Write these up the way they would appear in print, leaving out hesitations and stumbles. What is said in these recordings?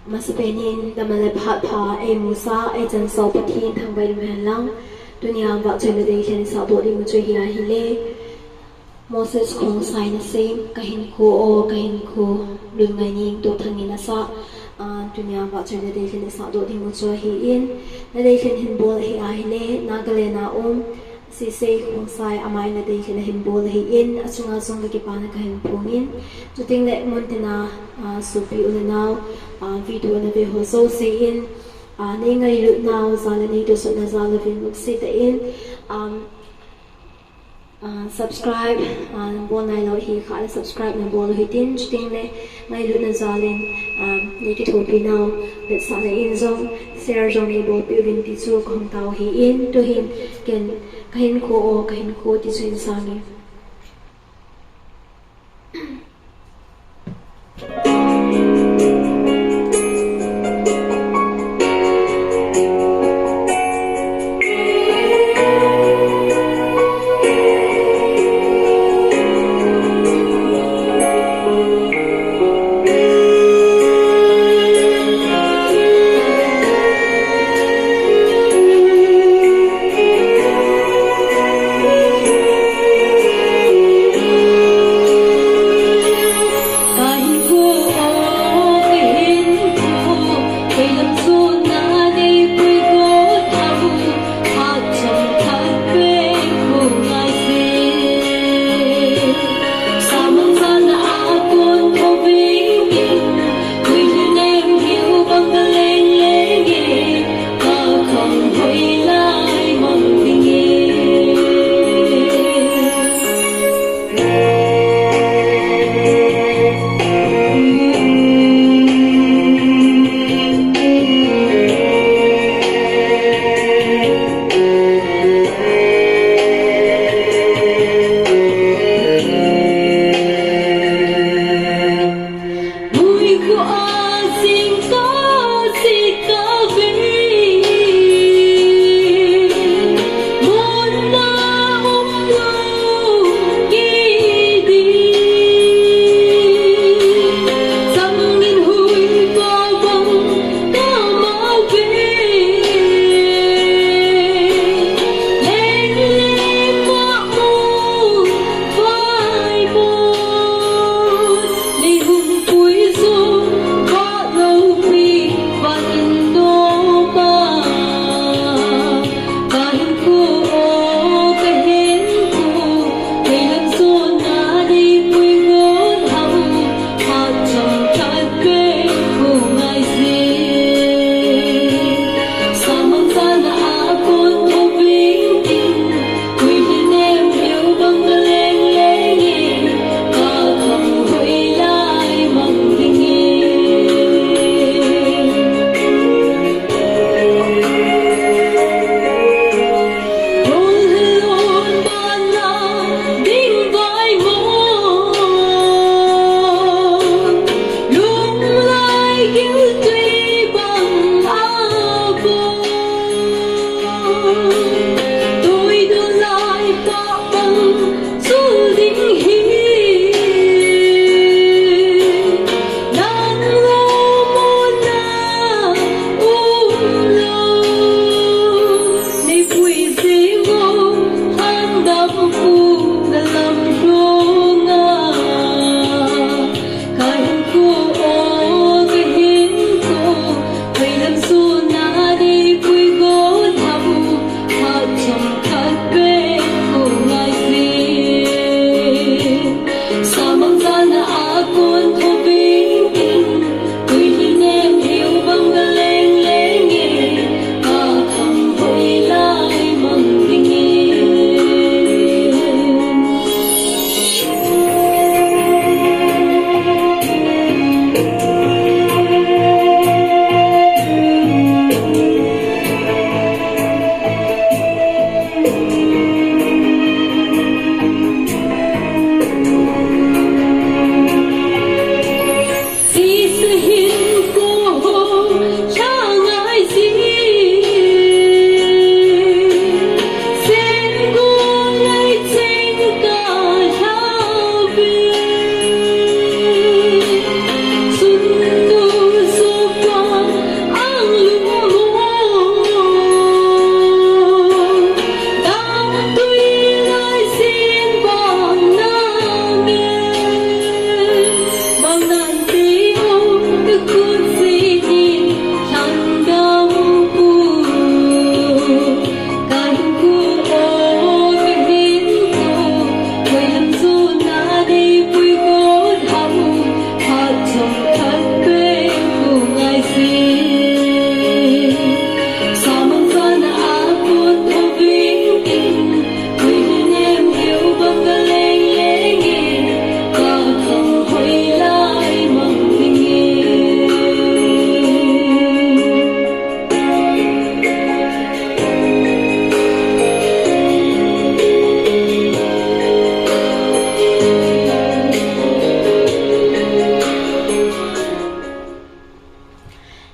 mà sẽ bên in đam mê phát phá em musa em chân sau bát thiên thằng bay lùm hàn lăng dunia vợ chơi đây trên sao bộ đi một chơi hi hi lê Moses khong sai na sem kahinkho lùm ngày nhìn tổ thằng in sa dunia vợ chơi đây trên sao bộ đi một chơi hi in đây trên hình bol hi hi lê nagalena si say khong sai amai na đây trên hình bol hi in achunga chung cái pan ka hình phong in tu ting le montina supi unau video na ve ho so say in nei ngai lu now zala nei to so na zala vin look say ta in subscribe bol nai lo hi kha subscribe na bol hi tin ting le ngai lu na zalin nei ki thopi now let sa na in zong share zong nei bol pi vin ti chu khong tau hi in to hin ken kahinkho ti chu in sangi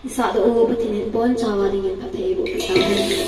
Isa do o patinin bon chawa dingin patay bo pitang